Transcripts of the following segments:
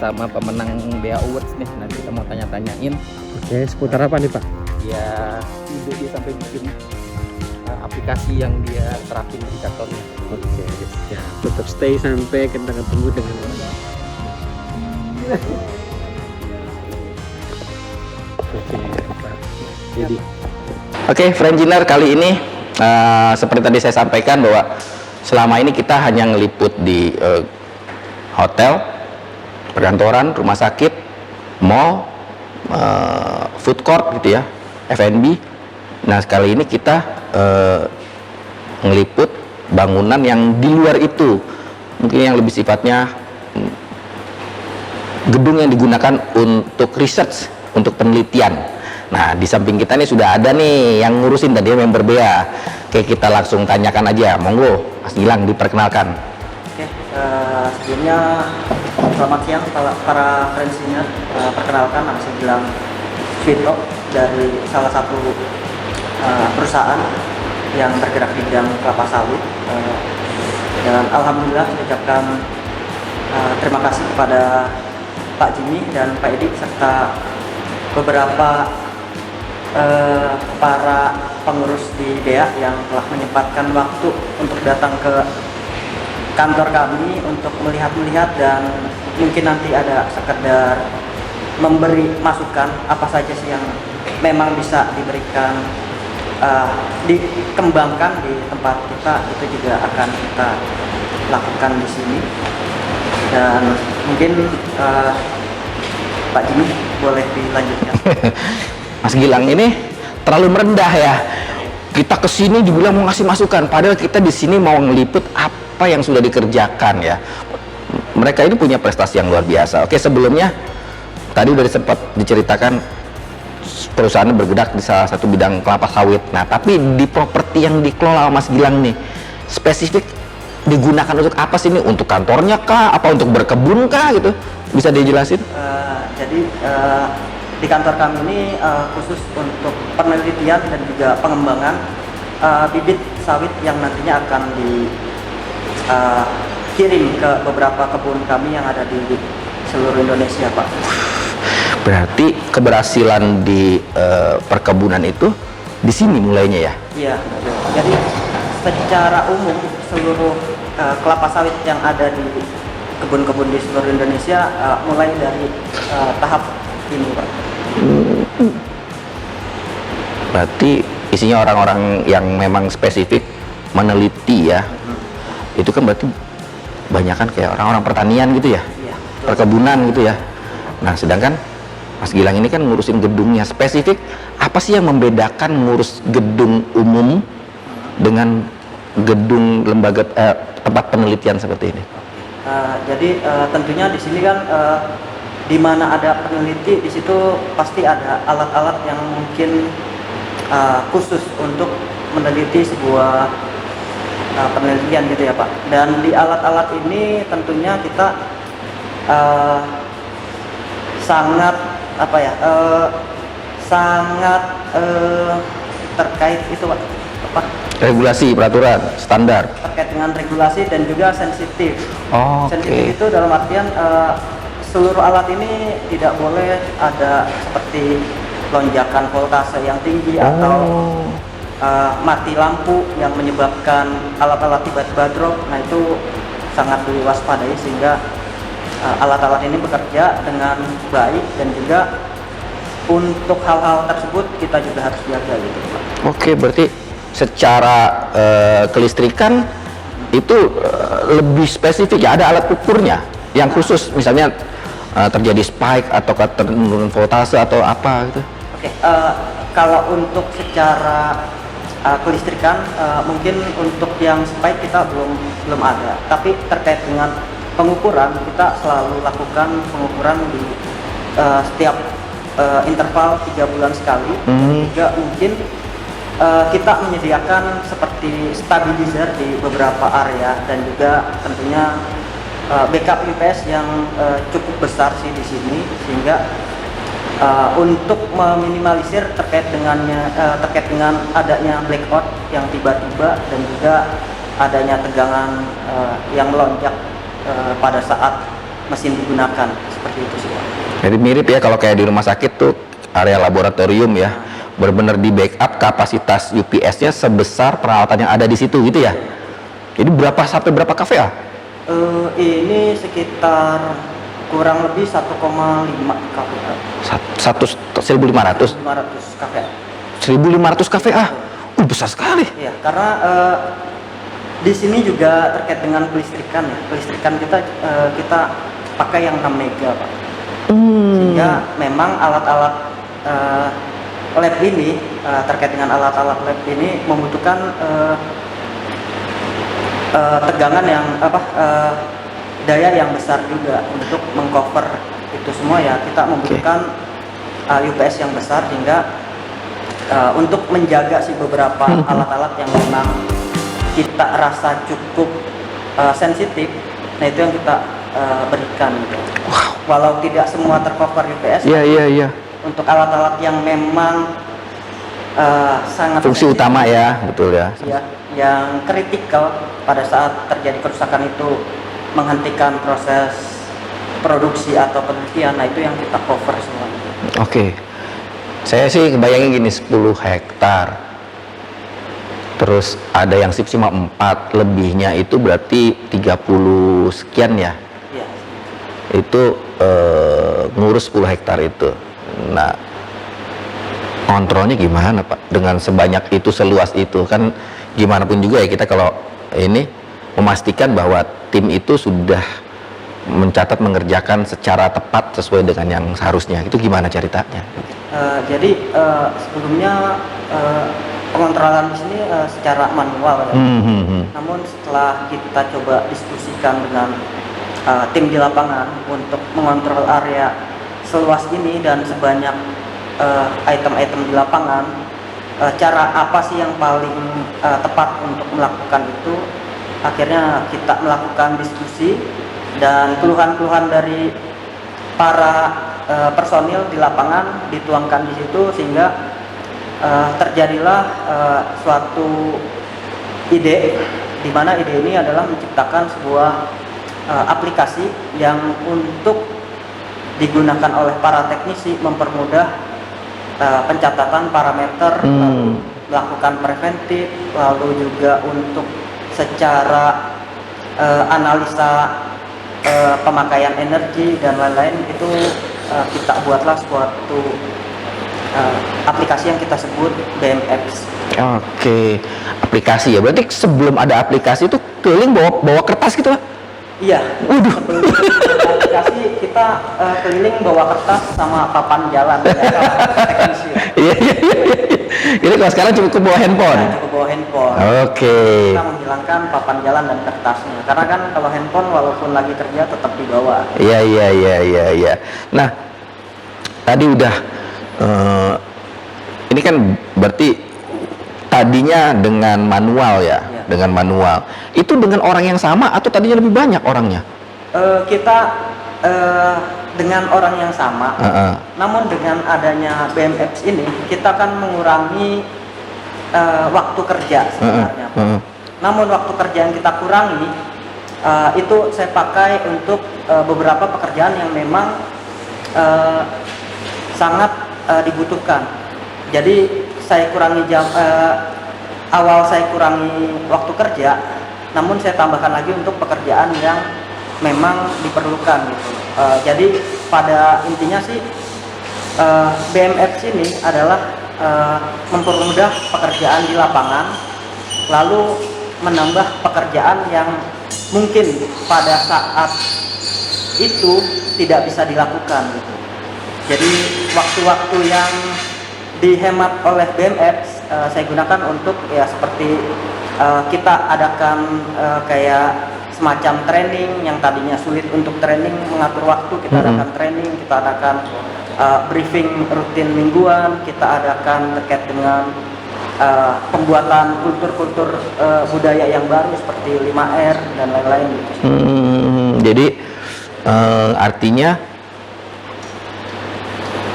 sama pemenang BA Awards nih. Nanti kita mau tanya-tanyain. Oke, seputar apa nih Pak? Ya, dia sampai bikin aplikasi yang dia terapin di kantornya. Oke, ya. Tetap stay sampai kita ketemu dengan jadi Oke, Friendjiner, kali ini seperti tadi saya sampaikan bahwa selama ini kita hanya ngeliput di hotel, perkantoran, rumah sakit, mall, food court gitu ya, F&B. Nah, sekali ini kita ngeliput bangunan yang di luar itu, mungkin yang lebih sifatnya gedung yang digunakan untuk research, untuk penelitian. Nah, di samping kita nih sudah ada nih yang ngurusin tadi member BEA. Oke, kita langsung tanyakan aja. Monggo, Mas Gilang diperkenalkan. Oke, sebelumnya selamat siang para Friendjiner. Perkenalkan, nama saya Gilang Vito dari salah satu perusahaan yang bergerak di bidang kelapa sawit. Dan alhamdulillah saya ucapkan terima kasih kepada Pak Jimmy dan Pak Edi serta beberapa para pengurus di BEA yang telah menyempatkan waktu untuk datang ke kantor kami untuk melihat-melihat dan mungkin nanti ada sekedar memberi masukan apa saja sih yang memang bisa diberikan dikembangkan di tempat kita, itu juga akan kita lakukan di sini. Dan mungkin Pak Jimmy boleh dilanjutkan. Mas Gilang ini terlalu merendah ya. Kita kesini dibilang mau ngasih masukan, padahal kita di sini mau ngeliput apa yang sudah dikerjakan ya. Mereka ini punya prestasi yang luar biasa. Oke, sebelumnya tadi udah sempat diceritakan perusahaan bergerak di salah satu bidang kelapa sawit. Nah, tapi di properti yang dikelola Mas Gilang nih, spesifik digunakan untuk apa sih ini? Untuk kantornya kah? Apa untuk berkebun kah gitu? Bisa dijelasin? Jadi di kantor kami ini khusus untuk penelitian dan juga pengembangan bibit sawit yang nantinya akan dikirim ke beberapa kebun kami yang ada di seluruh Indonesia, Pak. Berarti keberhasilan di perkebunan itu di sini mulainya ya? Iya, betul. Jadi secara umum seluruh kelapa sawit yang ada di kebun-kebun di seluruh Indonesia mulai dari tahap ini, Pak. Berarti isinya orang-orang yang memang spesifik meneliti ya. Itu kan berarti banyakan kayak orang-orang pertanian gitu ya, Iya, betul. perkebunan gitu ya. Nah, sedangkan Mas Gilang ini kan ngurusin gedungnya. Spesifik apa sih yang membedakan ngurus gedung umum dengan gedung lembaga tempat penelitian seperti ini? Jadi tentunya di sini kan di mana ada peneliti, di situ pasti ada alat-alat yang mungkin khusus untuk meneliti sebuah penelitian gitu ya Pak. Dan di alat-alat ini tentunya kita sangat terkait itu Pak. Regulasi, peraturan, standar. Terkait dengan regulasi dan juga sensitif. Oh, Sensitif itu dalam artian seluruh alat ini tidak boleh ada seperti lonjakan voltase yang tinggi atau mati lampu yang menyebabkan alat-alat tiba-tiba drop. Nah, itu sangat diwaspadai sehingga alat-alat ini bekerja dengan baik, dan juga untuk hal-hal tersebut kita juga harus jaga gitu Pak. Oke, berarti secara kelistrikan itu lebih spesifik ya, ada alat ukurnya yang khusus, misalnya terjadi spike atau penurunan voltase atau apa gitu. Oke, kalau untuk secara kelistrikan mungkin untuk yang spike kita belum ada, tapi terkait dengan pengukuran kita selalu lakukan pengukuran di setiap interval 3 bulan sekali. Juga mungkin kita menyediakan seperti stabilizer di beberapa area, dan juga tentunya backup UPS yang cukup besar sih di sini, sehingga untuk meminimalisir terkait dengan adanya blackout yang tiba-tiba, dan juga adanya tegangan yang melonjak pada saat mesin digunakan, seperti itu sih Pak. Jadi mirip ya kalau kayak di rumah sakit tuh area laboratorium ya, benar-benar di backup kapasitas UPS-nya sebesar peralatan yang ada di situ gitu ya. Jadi sampai berapa kVA? Ini sekitar kurang lebih 1,5 kVA. 1.500 500 kVA. 1.500 kVA. Besar sekali. Iya, karena di sini juga terkait dengan kelistrikan ya. Kelistrikan kita pakai yang 6 mega Pak. Sehingga memang alat-alat lab ini terkait dengan alat-alat lab ini membutuhkan tegangan yang daya yang besar juga untuk mengcover itu semua ya. Kita membutuhkan UPS yang besar hingga untuk menjaga beberapa alat-alat yang memang kita rasa cukup sensitif, nah itu yang kita berikan gitu. Wow. Walau tidak semua tercover UPS, Iya. untuk alat-alat yang memang sangat Fungsi sensitif, utama ya, betul ya. ya, yang kritikal pada saat terjadi kerusakan itu menghentikan proses produksi atau penelitian, nah itu yang kita cover semuanya. Oke. Saya sih kebayangin gini, 10 hektar. Terus ada yang SIP cuma 4, lebihnya itu berarti 30 sekian ya. Iya. Itu ngurus 10 hektar itu. Nah, kontrolnya gimana Pak? Dengan sebanyak itu, seluas itu, kan gimana pun juga ya kita kalau ini memastikan bahwa tim itu sudah mencatat, mengerjakan secara tepat sesuai dengan yang seharusnya. Itu gimana ceritanya? Jadi sebelumnya pengontrolan di sini secara manual ya. Namun setelah kita coba diskusikan dengan tim di lapangan untuk mengontrol area seluas ini dan sebanyak item-item di lapangan, cara apa sih yang paling tepat untuk melakukan itu? Akhirnya kita melakukan diskusi dan keluhan-keluhan dari para personil di lapangan dituangkan di situ, sehingga terjadilah suatu ide, di mana ide ini adalah menciptakan sebuah aplikasi yang untuk digunakan oleh para teknisi, mempermudah pencatatan parameter, lalu melakukan preventif, lalu juga untuk secara analisa pemakaian energi dan lain-lain. Itu kita buatlah suatu aplikasi yang kita sebut BMX. Oke, aplikasi ya. Berarti sebelum ada aplikasi itu keliling bawa kertas gitu Pak? Iya. Waduh. Sebelum aplikasi kita keliling bawa kertas sama papan jalan ya, teknisi. Iya. Ini kalau sekarang cukup bawa handphone. Nah, cukup bawa handphone. Oke. Kita menghilangkan papan jalan dan kertasnya. Karena kan kalau handphone walaupun lagi kerja tetap dibawa. Iya. Nah, tadi udah ini kan berarti tadinya dengan manual ya, dengan manual. Itu dengan orang yang sama atau tadinya lebih banyak orangnya? Kita dengan orang yang sama, namun dengan adanya BMX ini kita akan mengurangi waktu kerja sebenarnya. Namun waktu kerja yang kita kurangi itu saya pakai untuk beberapa pekerjaan yang memang sangat dibutuhkan. Jadi saya kurangi awal saya kurangi waktu kerja, namun saya tambahkan lagi untuk pekerjaan yang memang diperlukan gitu. Jadi pada intinya sih BMX ini adalah mempermudah pekerjaan di lapangan, lalu menambah pekerjaan yang mungkin pada saat itu tidak bisa dilakukan gitu. Jadi waktu-waktu yang dihemat oleh BMX saya gunakan untuk ya seperti kita adakan kayak semacam training yang tadinya sulit untuk training mengatur waktu, kita adakan training, kita adakan briefing rutin mingguan, kita adakan terkait dengan pembuatan kultur-kultur budaya yang baru seperti 5R dan lain-lain gitu. Jadi artinya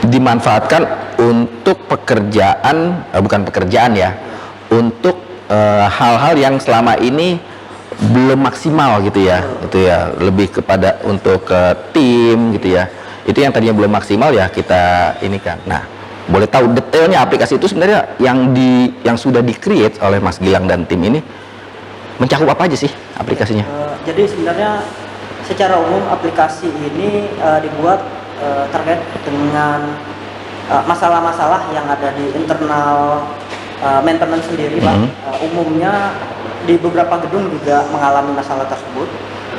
dimanfaatkan untuk pekerjaan, bukan pekerjaan ya, untuk hal-hal yang selama ini belum maksimal gitu ya, itu ya lebih kepada untuk ke tim gitu ya. Itu yang tadinya belum maksimal ya kita ini kan. Nah, boleh tahu detailnya aplikasi itu sebenarnya yang sudah di-create oleh Mas Gilang dan tim ini mencakup apa aja sih aplikasinya? Jadi sebenarnya secara umum aplikasi ini dibuat terkait dengan masalah-masalah yang ada di internal maintenance sendiri, Pak. Umumnya di beberapa gedung juga mengalami masalah tersebut.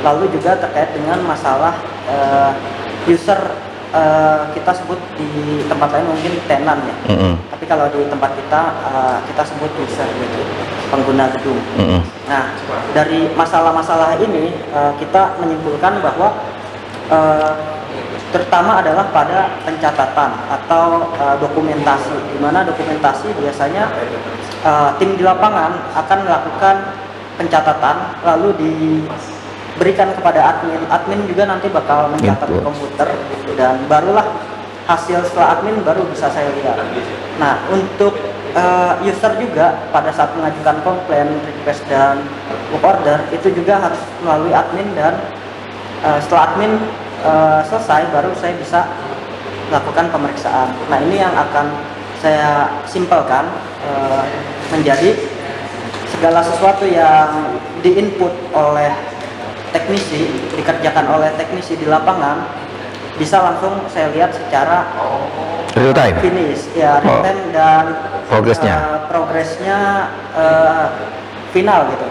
Lalu juga terkait dengan masalah user, kita sebut di tempat lain mungkin tenant ya. Tapi kalau di tempat kita sebut user gitu, pengguna gedung. Nah, dari masalah-masalah ini kita menyimpulkan bahwa terutama adalah pada pencatatan atau dokumentasi, di mana dokumentasi biasanya tim di lapangan akan melakukan pencatatan lalu diberikan kepada admin juga nanti bakal mencatat di komputer dan barulah hasil setelah admin baru bisa saya lihat. Nah, untuk user juga pada saat mengajukan komplain, request dan work order itu juga harus melalui admin dan setelah admin selesai baru saya bisa lakukan pemeriksaan. Nah, ini yang akan saya simpelkan menjadi segala sesuatu yang diinput oleh teknisi, dikerjakan oleh teknisi di lapangan bisa langsung saya lihat secara Real time? finish ya, real time dan progresnya final gitu.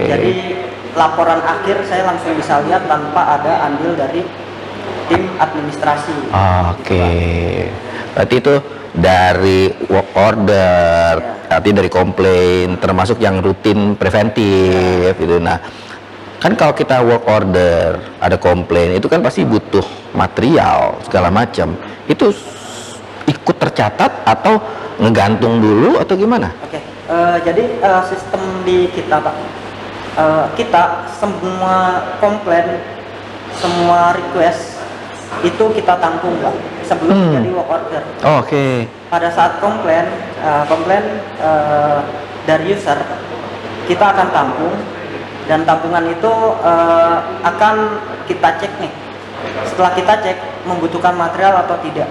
Jadi laporan akhir saya langsung bisa lihat tanpa ada andil dari tim administrasi. Berarti itu dari work order, artinya dari komplain, termasuk yang rutin preventif gitu. Nah, kan kalau kita work order, ada komplain, itu kan pasti butuh material segala macam. Itu ikut tercatat atau ngegantung dulu atau gimana? Jadi sistem di kita, Pak, kita semua komplain, semua request itu kita tampung, Pak, sebelum jadi work order. Pada saat komplain dari user kita akan tampung dan tampungan itu akan kita cek nih. Setelah kita cek membutuhkan material atau tidak.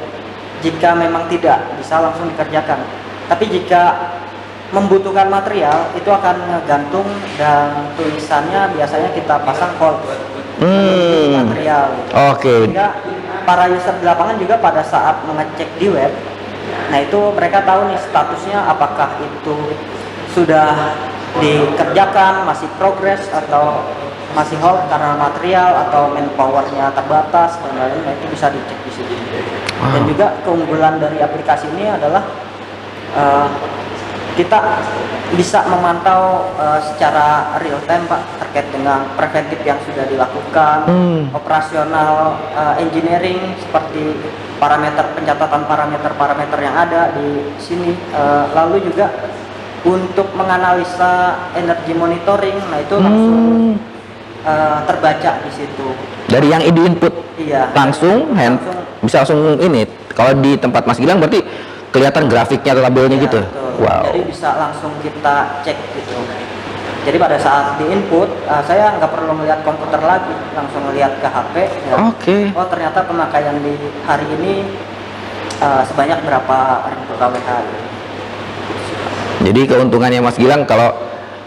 Jika memang tidak, bisa langsung dikerjakan. Tapi jika membutuhkan material itu akan ngegantung dan tulisannya biasanya kita pasang hold material. Sehingga para user di lapangan juga pada saat mengecek di web, nah itu mereka tahu nih statusnya apakah itu sudah dikerjakan, masih progress atau masih hold karena material atau manpowernya terbatas dan lain-lain. Nah, itu bisa dicek di sini. Dan juga keunggulan dari aplikasi ini adalah kita bisa memantau secara real time, Pak, terkait dengan preventif yang sudah dilakukan, operasional engineering seperti pencatatan parameter yang ada di sini, lalu juga untuk menganalisa energi monitoring, nah itu langsung terbaca di situ. Dari yang di input langsung bisa langsung ini. Kalau di tempat Mas Gilang berarti kelihatan grafiknya, tabelnya gitu. Betul. Jadi bisa langsung kita cek gitu. Jadi pada saat di input saya nggak perlu melihat komputer lagi, langsung melihat ke HP. Ya. Oh, ternyata pemakaian di hari ini sebanyak berapa ribu kWh. Jadi keuntungannya Mas Gilang kalau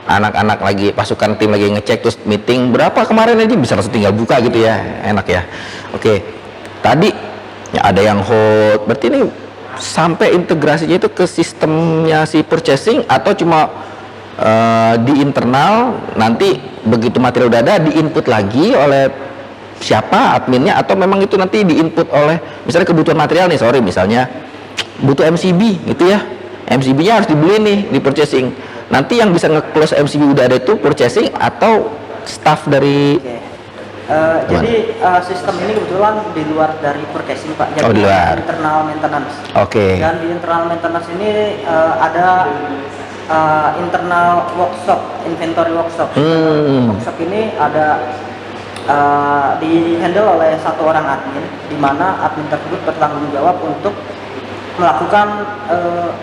anak-anak lagi pasukan tim lagi ngecek terus meeting berapa kemarin aja bisa langsung tinggal buka gitu ya, enak ya. Tadi ya ada yang hold, berarti ini sampai integrasinya itu ke sistemnya si purchasing atau cuma di internal, nanti begitu material udah ada diinput lagi oleh siapa adminnya, atau memang itu nanti diinput oleh misalnya kebutuhan material nih, misalnya butuh MCB gitu ya, MCB-nya harus dibeli nih di purchasing. Nanti yang bisa nge-close MCB udah ada itu purchasing atau staff dari jadi sistem ini kebetulan di luar dari purchasing, Pak. Jadi di luar. Internal maintenance. Dan di internal maintenance ini ada internal workshop, inventory workshop. Workshop ini ada di handle oleh satu orang admin, di mana admin tersebut bertanggung jawab untuk melakukan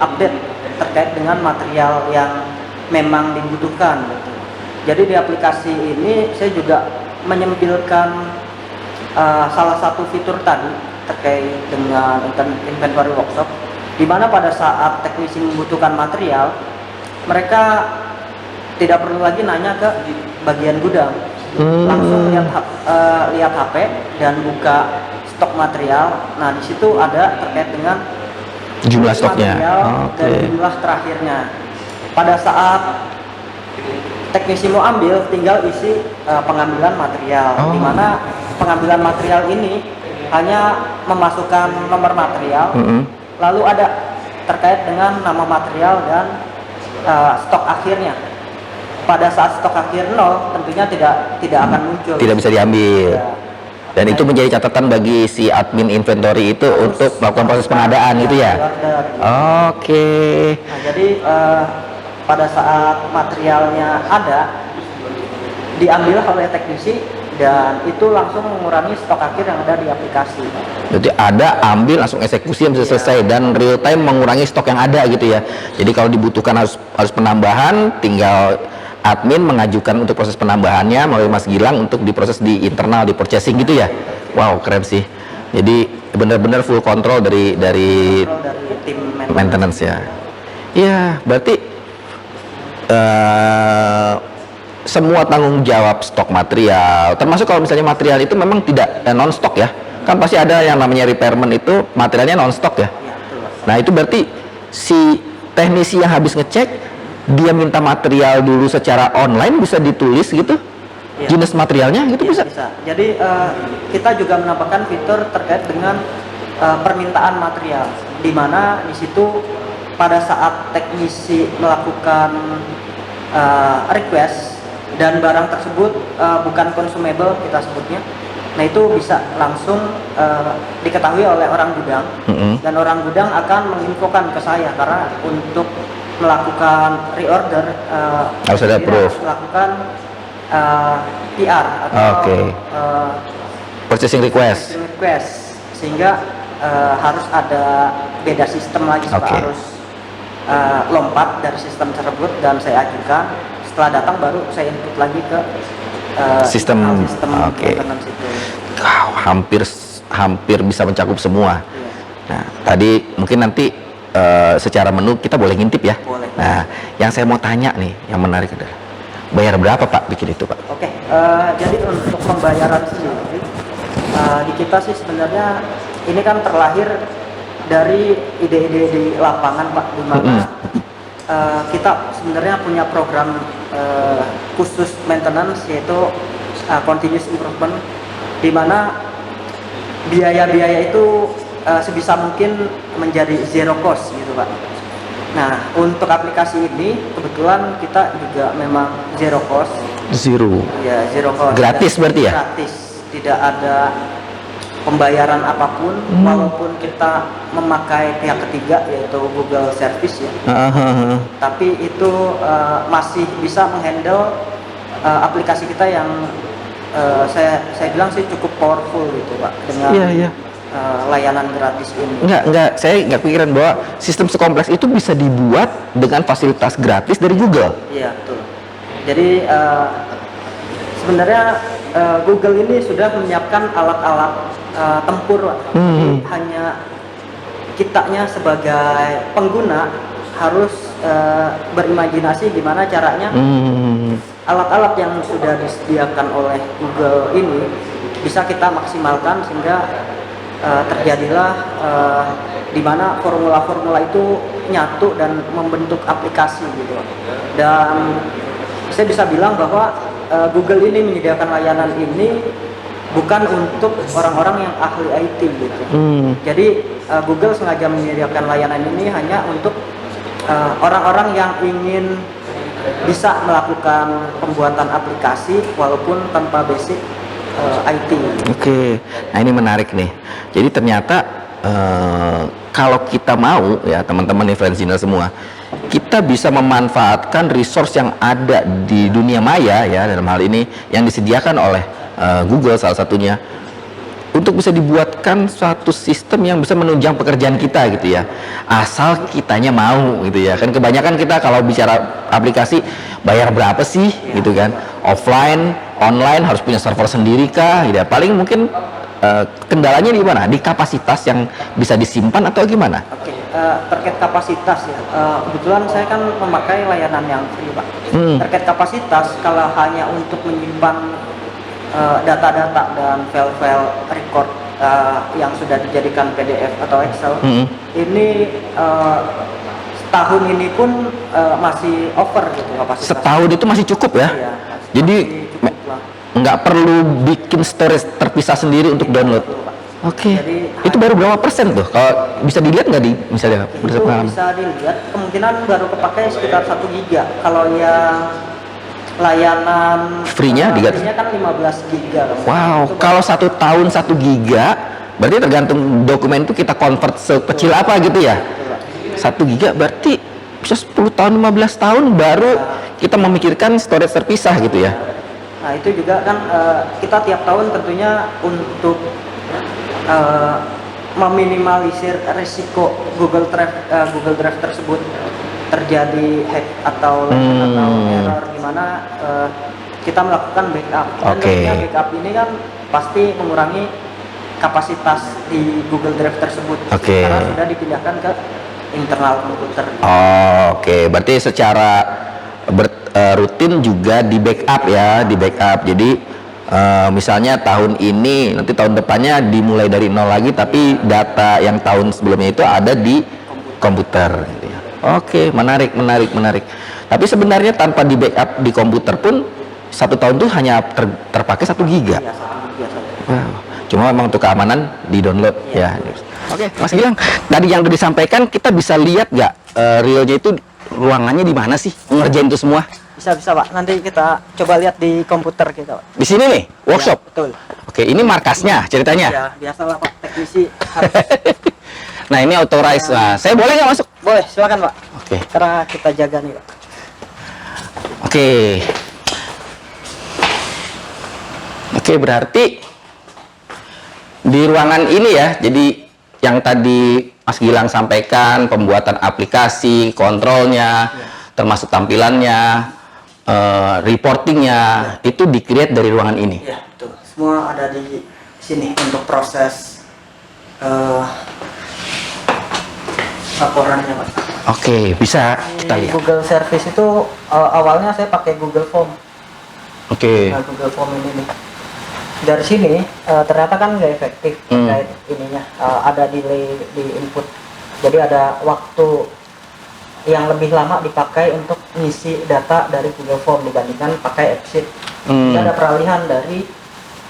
update terkait dengan material yang memang dibutuhkan gitu. Jadi di aplikasi ini saya juga menyempilkan salah satu fitur tadi terkait dengan inventory workshop, di mana pada saat teknisi membutuhkan material, mereka tidak perlu lagi nanya ke bagian gudang, langsung lihat HP dan buka stok material. Nah, di situ ada terkait dengan Jumlah stoknya. material dan Oke. jumlah terakhirnya. Pada saat teknisi mau ambil, tinggal isi pengambilan material, Oh. di mana pengambilan material ini hanya memasukkan nomor material, lalu ada terkait dengan nama material dan stok akhirnya. Pada saat stok akhir 0, tentunya tidak akan muncul. Tidak bisa diambil. Ya. Dan itu menjadi catatan bagi si admin inventory itu untuk melakukan proses pengadaan gitu ya. Order. Oke. Nah, jadi pada saat materialnya ada, diambil oleh teknisi dan itu langsung mengurangi stok akhir yang ada di aplikasi. Jadi ada, ambil, langsung eksekusi yang bisa selesai dan real time mengurangi stok yang ada gitu ya. Jadi kalau dibutuhkan harus penambahan, tinggal admin mengajukan untuk proses penambahannya melalui Mas Gilang untuk diproses di internal, di purchasing gitu ya. Wow, keren sih. Jadi benar-benar full control dari Kontrol dari tim maintenance ya. Iya, berarti semua tanggung jawab stok material, termasuk kalau misalnya material itu memang tidak non stok ya. Kan pasti ada yang namanya repairment, itu materialnya non stok ya. Ya, betul, Mas. Nah, itu berarti si teknisi yang habis ngecek, dia minta material dulu secara online, bisa ditulis gitu Iya. jenis materialnya gitu, Ya, bisa. bisa. Jadi kita juga menambahkan fitur terkait dengan permintaan material, di mana di situ pada saat teknisi melakukan request dan barang tersebut bukan consumable kita sebutnya, nah itu bisa langsung diketahui oleh orang gudang, dan orang gudang akan menginfokan ke saya, karena untuk melakukan reorder Harus ada dia proof. harus melakukan PR atau Oke. Purchasing request. request, sehingga harus ada beda sistem lagi, Oke. harus lompat dari sistem tersebut dan saya ajukan. Setelah datang baru saya input lagi ke Sistem. Oke. maintenance itu. Wow, hampir bisa mencakup semua. Iya. Nah, tadi mungkin nanti secara menu kita boleh ngintip ya. Boleh. Nah, yang saya mau tanya nih, yang menarik adalah bayar berapa Pak bikin itu Pak? Oke, jadi untuk pembayaran sendiri di kita sih sebenarnya ini kan terlahir dari ide-ide di lapangan Pak, di mana kita sebenarnya punya program khusus maintenance, yaitu continuous improvement, di mana biaya-biaya itu sebisa mungkin menjadi zero cost gitu Pak. Nah, untuk aplikasi ini kebetulan kita juga memang zero cost. Zero. Ya, zero cost. Gratis berarti ya? Gratis, tidak ada pembayaran apapun, walaupun kita memakai pihak ketiga yaitu Google Service ya. Tapi itu masih bisa menghandle aplikasi kita yang saya bilang sih cukup powerful gitu Pak, dengan Iya. layanan gratis ini. Enggak, saya nggak pikiran bahwa sistem sekompleks itu bisa dibuat dengan fasilitas gratis dari Google. Iya, betul. Jadi sebenarnya Google ini sudah menyiapkan alat-alat tempur, Pak. Jadi hanya kitanya sebagai pengguna harus berimajinasi gimana caranya alat-alat yang sudah disediakan oleh Google ini bisa kita maksimalkan, sehingga terjadilah di mana formula-formula itu nyatu dan membentuk aplikasi gitu. Dan saya bisa bilang bahwa Google ini menyediakan layanan ini bukan untuk orang-orang yang ahli IT gitu. Jadi Google sengaja menyediakan layanan ini hanya untuk orang-orang yang ingin bisa melakukan pembuatan aplikasi walaupun tanpa basic IT. Oke, nah ini menarik nih. Jadi ternyata kalau kita mau ya teman-teman influencer semua, kita bisa memanfaatkan resource yang ada di dunia maya ya, dalam hal ini yang disediakan oleh Google salah satunya, untuk bisa dibuatkan suatu sistem yang bisa menunjang pekerjaan kita gitu ya, asal kitanya mau gitu ya. Kan kebanyakan kita kalau bicara aplikasi bayar berapa sih gitu kan, offline, online harus punya server sendiri kah gitu ya. Paling mungkin kendalanya di mana? Di kapasitas yang bisa disimpan atau gimana? Oke, terkait kapasitas ya. Kebetulan saya kan memakai layanan yang free, Pak. Terkait kapasitas, kalau hanya untuk menyimpan data-data dan file-file record yang sudah dijadikan PDF atau Excel, ini setahun ini pun masih over gitu kapasitas. Setahun itu masih cukup ya? Iya, Jadi cukup lah. nggak perlu bikin storage terpisah sendiri untuk download. Oke. Jadi Itu baru berapa persen tuh? Kalau bisa dilihat nggak di misalnya itu berdasarkan pengalaman? bisa dilihat kemungkinan baru kepakai sekitar 1 giga. Kalau yang layanan Free-nya digat- free-nya kan 15 giga. Wow, Itu kalau 1 tahun 1 giga, berarti tergantung dokumen itu kita convert sekecil apa gitu ya. 1 giga berarti bisa 10 tahun, 15 tahun baru kita memikirkan storage terpisah gitu ya. Nah itu juga kan kita tiap tahun tentunya untuk meminimalisir resiko Google Drive tersebut terjadi hack atau error, gimana kita melakukan backup. Dan tentunya backup ini kan pasti mengurangi kapasitas di Google Drive tersebut karena sudah dipindahkan ke internal komputer. Oke, berarti secara rutin juga di backup ya, di backup. Jadi misalnya tahun ini, nanti tahun depannya dimulai dari nol lagi, tapi data yang tahun sebelumnya itu ada di komputer. Gitu ya. Oke, menarik. Tapi sebenarnya tanpa di backup di komputer pun 1 tahun itu hanya terpakai 1 giga. Iya, 1 giga saja. Wow. Cuma memang untuk keamanan di download ya. Oke, Mas Gilang, tadi yang udah disampaikan kita bisa lihat nggak realnya itu ruangannya di mana sih ngerjain itu semua? Bisa Pak, nanti kita coba lihat di komputer kita, Pak. Di sini nih, workshop. Ya, betul. Oke, ini markasnya ceritanya. Ya, biasalah Pak, teknisi harus. Nah, ini authorize. Nah, saya boleh nggak masuk? Boleh, silakan Pak. Oke. Karena kita jaga nih Pak. Oke. Oke, berarti di ruangan ini ya, jadi yang tadi Mas Gilang sampaikan, pembuatan aplikasi, kontrolnya, termasuk tampilannya, reportingnya, itu di-create dari ruangan ini. Iya, betul. Semua ada di sini untuk proses laporannya, Pak. Oke, bisa kita Di lihat. Google Service itu awalnya saya pakai Google Form. Oke. Nah, Google Form ini nih. Dari sini ternyata kan nggak efektif terkait ininya, ada delay di input. Jadi ada waktu yang lebih lama dipakai untuk ngisi data dari Google Form dibandingkan pakai AppSheet. Jadi ada peralihan dari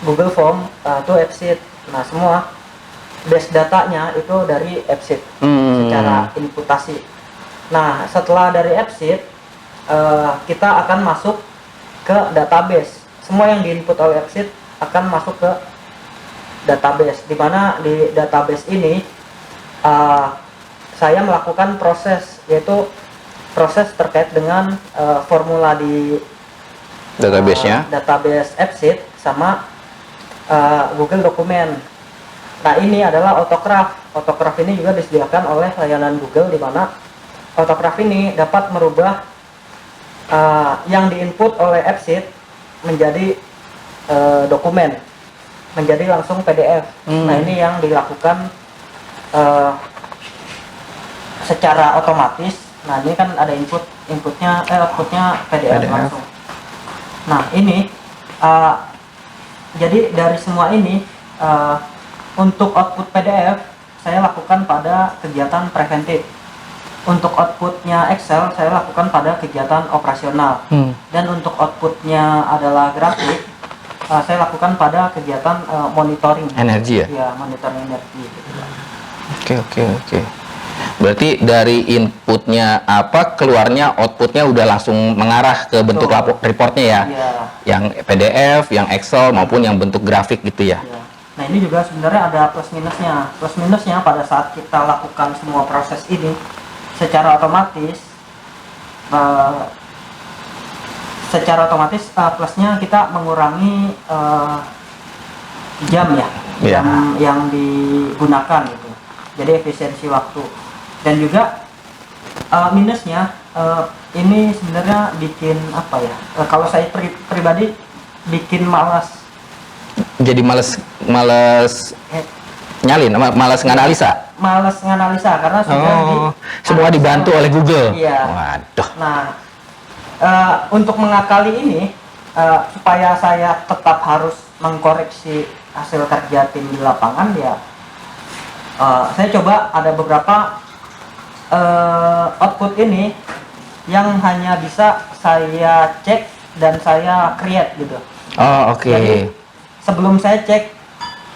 Google Form to AppSheet. Nah, semua base datanya itu dari AppSheet secara inputasi. Nah, setelah dari AppSheet kita akan masuk ke database. Semua yang diinput oleh AppSheet akan masuk ke database, di mana di database ini saya melakukan proses, yaitu proses terkait dengan formula di Database-nya. database AppSheet sama Google Dokumen. Nah, ini adalah autograph. Autograph ini juga disediakan oleh layanan Google, di mana autograph ini dapat merubah yang diinput oleh AppSheet menjadi dokumen, menjadi langsung PDF. Nah, ini yang dilakukan secara otomatis. Nah, ini kan ada outputnya PDF langsung. Nah, ini jadi dari semua ini untuk output PDF saya lakukan pada kegiatan preventif. Untuk outputnya Excel saya lakukan pada kegiatan operasional. Dan untuk outputnya adalah grafik, saya lakukan pada kegiatan monitoring Energi ya? Ya, monitoring energi gitu. Oke. Berarti dari inputnya apa, keluarnya outputnya udah langsung mengarah ke bentuk reportnya ya? Iya. Yang PDF, yang Excel maupun yang bentuk grafik gitu ya? Ya. Nah, ini juga sebenarnya ada plus minusnya. Plus minusnya pada saat kita lakukan semua proses ini secara otomatis, plusnya kita mengurangi jam ya. Iya. yang digunakan gitu. Jadi efisiensi waktu. Dan juga minusnya ini sebenarnya bikin apa ya? Kalau saya pribadi bikin malas. Jadi males nyalin, malas nganalisa. Malas nganalisa karena sudah Semua dibantu oleh Google. Iya. Waduh. Nah, untuk mengakali ini supaya saya tetap harus mengkoreksi hasil kerja tim di lapangan ya, saya coba ada beberapa output ini yang hanya bisa saya cek dan saya create gitu. Oh, oke. Jadi sebelum saya cek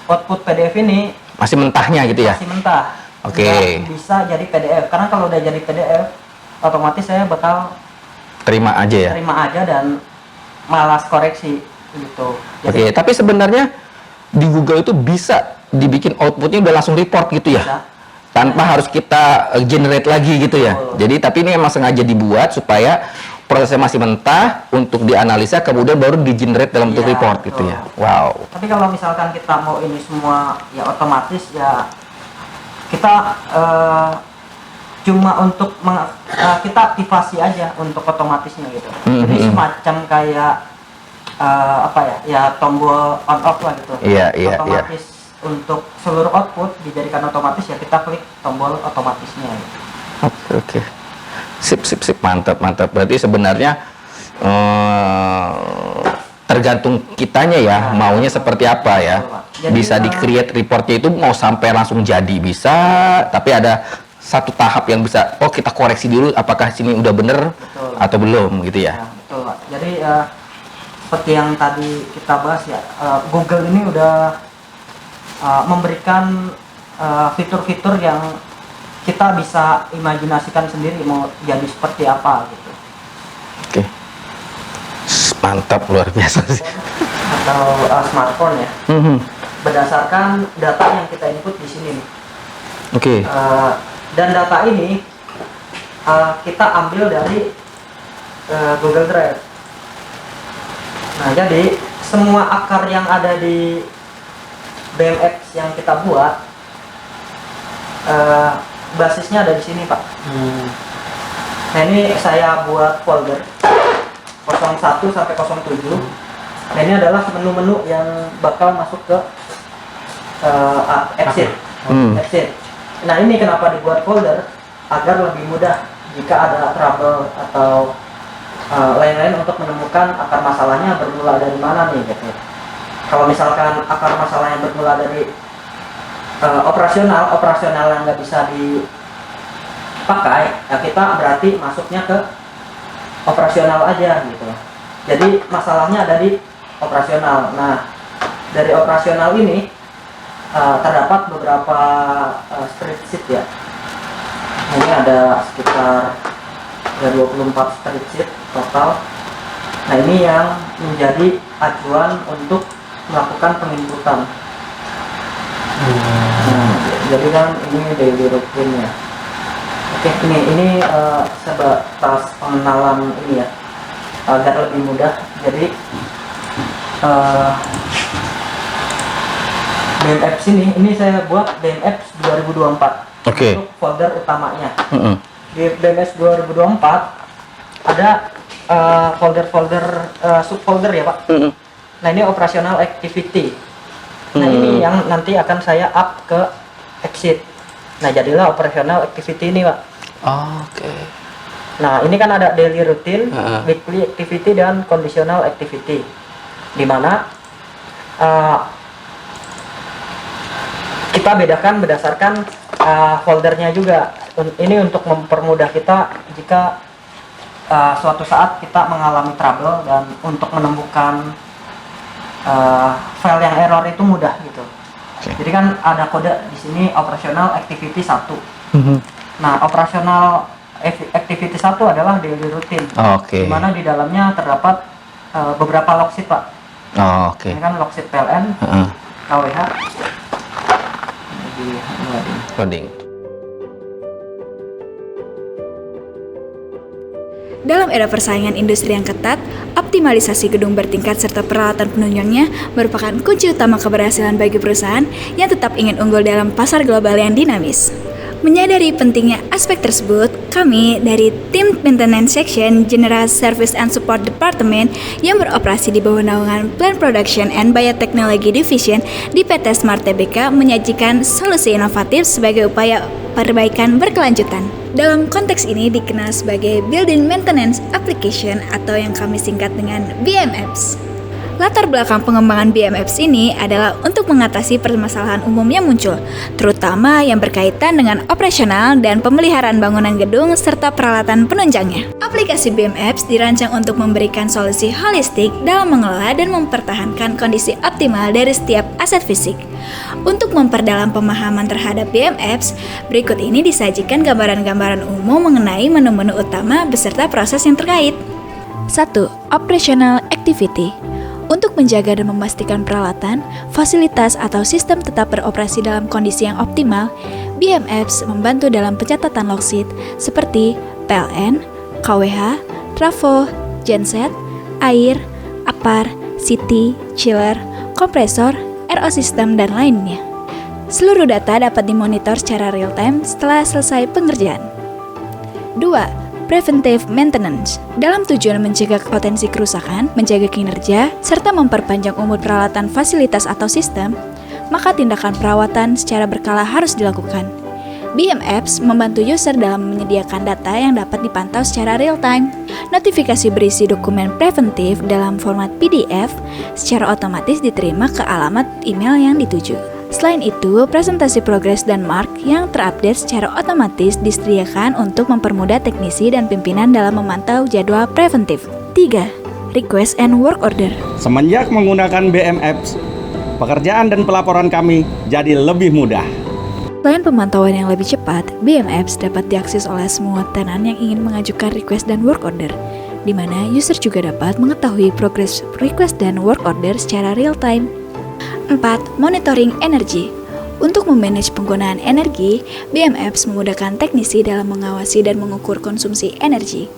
output PDF ini Masih mentahnya gitu ya? masih mentah. Oke. Nggak bisa jadi PDF karena kalau udah jadi PDF otomatis saya bakal Terima aja ya? terima aja dan malas koreksi gitu. Oke, tapi sebenarnya di Google itu bisa dibikin outputnya udah langsung report gitu ya? Bisa. Tanpa harus kita generate lagi gitu ya? Betul. Jadi, tapi ini emang sengaja dibuat supaya prosesnya masih mentah untuk dianalisa, kemudian baru di-generate dalam bentuk Iya, report gitu betul. ya? Wow. Tapi kalau misalkan kita mau ini semua ya otomatis ya kita cuma untuk kita aktivasi aja untuk otomatisnya gitu. Jadi semacam kayak apa ya? Ya tombol on off lah gitu. Iya, iya, Otomatis untuk seluruh output dijadikan otomatis ya kita klik tombol otomatisnya. Gitu. Oke. Sip, mantap. Berarti sebenarnya tergantung kitanya ya, maunya seperti apa ya. Jadi, Bisa di-create reportnya itu mau sampai langsung jadi bisa, tapi ada satu tahap yang bisa, oh kita koreksi dulu apakah sini udah bener Betul. atau belum gitu ya. Ya, betul Pak. Jadi seperti yang tadi kita bahas ya, Google ini udah memberikan fitur-fitur yang kita bisa imajinasikan sendiri mau jadi seperti apa gitu. Oke. Mantap, luar biasa sih. Atau smartphone ya. Mhm. Berdasarkan data yang kita input di sini nih. Oke. Dan data ini kita ambil dari Google Drive. Nah, jadi semua akar yang ada di BMX yang kita buat basisnya ada di sini, Pak. Nah, ini saya buat folder 01 sampai 07. Nah, ini adalah menu-menu yang bakal masuk ke exit. Exit. Nah, ini kenapa dibuat folder agar lebih mudah jika ada trouble atau lain-lain untuk menemukan akar masalahnya bermula dari mana nih gitu. Kalau misalkan akar masalahnya bermula dari operasional yang nggak bisa dipakai, ya kita berarti masuknya ke operasional aja gitu. Jadi masalahnya ada di operasional. Nah, dari operasional ini terdapat beberapa spreadsheet ya. Ini ada sekitar 24 spreadsheet total. Nah, ini yang menjadi acuan untuk melakukan penginputan. Nah, jadi kan ini daily routine-nya. Oke, ini sebatas pengenalan ini ya, agar lebih mudah. Jadi BMX ini saya buat BMX 2024. Oke. Untuk folder utamanya. Mhm. Di BMX 2024 ada folder-folder subfolder ya, Pak. Mhm. Nah, ini operational activity. Nah, ini yang nanti akan saya up ke exit. Nah, jadilah operational activity ini, Pak. Oke. Nah, ini kan ada daily routine, Heeh. weekly activity, dan conditional activity. Di mana kita bedakan berdasarkan foldernya juga. Ini untuk mempermudah kita jika suatu saat kita mengalami trouble dan untuk menemukan file yang error itu mudah gitu. Oke. Jadi kan ada kode di sini operational activity 1. Mhm. Nah, operational activity 1 adalah daily routine. Oke. Di mana di dalamnya terdapat beberapa logsheet, Pak. Oke. Ini kan logsheet PLN, Heeh. KWH. Jadi, Loading. Dalam era persaingan industri yang ketat, optimalisasi gedung bertingkat serta peralatan penunjangnya merupakan kunci utama keberhasilan bagi perusahaan yang tetap ingin unggul dalam pasar global yang dinamis. Menyadari pentingnya aspek tersebut, kami dari tim Maintenance Section General Service and Support Department yang beroperasi di bawah naungan Plant Production and Biotechnology Division di PT Smart Tbk menyajikan solusi inovatif sebagai upaya perbaikan berkelanjutan. Dalam konteks ini dikenal sebagai Building Maintenance Application atau yang kami singkat dengan BMApps. Latar belakang pengembangan BMApps ini adalah untuk mengatasi permasalahan umum yang muncul, terutama yang berkaitan dengan operasional dan pemeliharaan bangunan gedung serta peralatan penunjangnya. Aplikasi BMApps dirancang untuk memberikan solusi holistik dalam mengelola dan mempertahankan kondisi optimal dari setiap aset fisik. Untuk memperdalam pemahaman terhadap BMApps, berikut ini disajikan gambaran-gambaran umum mengenai menu-menu utama beserta proses yang terkait. 1. Operational Activity. Untuk menjaga dan memastikan peralatan, fasilitas atau sistem tetap beroperasi dalam kondisi yang optimal, BMApps membantu dalam pencatatan logsheet seperti PLN, KWH, trafo, genset, air, APAR, CT, chiller, kompresor, RO system, dan lainnya. Seluruh data dapat dimonitor secara real-time setelah selesai pengerjaan. 2. Preventive Maintenance. Dalam tujuan mencegah potensi kerusakan, menjaga kinerja, serta memperpanjang umur peralatan fasilitas atau sistem, maka tindakan perawatan secara berkala harus dilakukan. BMApps membantu user dalam menyediakan data yang dapat dipantau secara real-time. Notifikasi berisi dokumen preventif dalam format PDF secara otomatis diterima ke alamat email yang dituju. Selain itu, presentasi progres dan mark yang terupdate secara otomatis disediakan untuk mempermudah teknisi dan pimpinan dalam memantau jadwal preventif. 3. Request and Work Order. Semenjak menggunakan BMApps, pekerjaan dan pelaporan kami jadi lebih mudah. Selain pemantauan yang lebih cepat, BMApps dapat diakses oleh semua tenan yang ingin mengajukan request dan work order, di mana user juga dapat mengetahui progres request dan work order secara real-time. 4. Monitoring energi. Untuk memanage penggunaan energi, BMApps memudahkan teknisi dalam mengawasi dan mengukur konsumsi energi.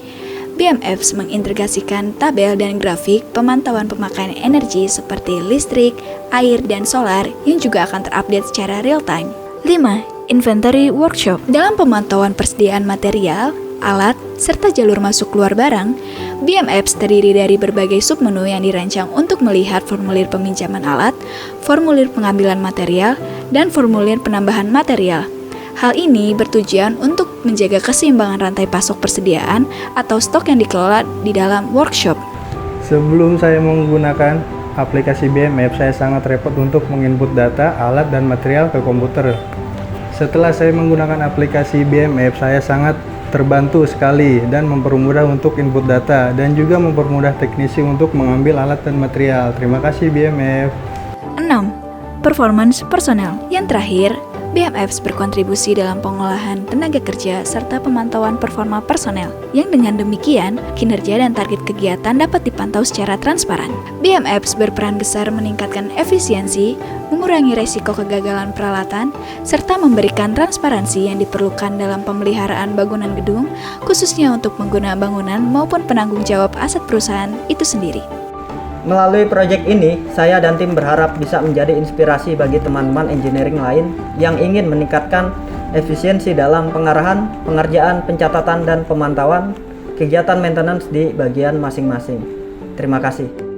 BMApps mengintegrasikan tabel dan grafik pemantauan pemakaian energi seperti listrik, air, dan solar yang juga akan terupdate secara real-time. 5. Inventory Workshop. Dalam pemantauan persediaan material, alat, serta jalur masuk keluar barang, BMApps terdiri dari berbagai submenu yang dirancang untuk melihat formulir peminjaman alat, formulir pengambilan material, dan formulir penambahan material. Hal ini bertujuan untuk menjaga keseimbangan rantai pasok persediaan atau stok yang dikelola di dalam workshop. Sebelum saya menggunakan aplikasi BMApps, saya sangat repot untuk menginput data, alat, dan material ke komputer. Setelah saya menggunakan aplikasi BMApps, saya sangat terbantu sekali dan mempermudah untuk input data dan juga mempermudah teknisi untuk mengambil alat dan material. Terima kasih BMApps. 6. Performance personel. Yang terakhir, BMApps berkontribusi dalam pengolahan tenaga kerja serta pemantauan performa personel, yang dengan demikian, kinerja dan target kegiatan dapat dipantau secara transparan. BMApps berperan besar meningkatkan efisiensi, mengurangi resiko kegagalan peralatan, serta memberikan transparansi yang diperlukan dalam pemeliharaan bangunan gedung, khususnya untuk pengguna bangunan maupun penanggung jawab aset perusahaan itu sendiri. Melalui proyek ini, saya dan tim berharap bisa menjadi inspirasi bagi teman-teman engineering lain yang ingin meningkatkan efisiensi dalam pengarahan, pengerjaan, pencatatan, dan pemantauan kegiatan maintenance di bagian masing-masing. Terima kasih.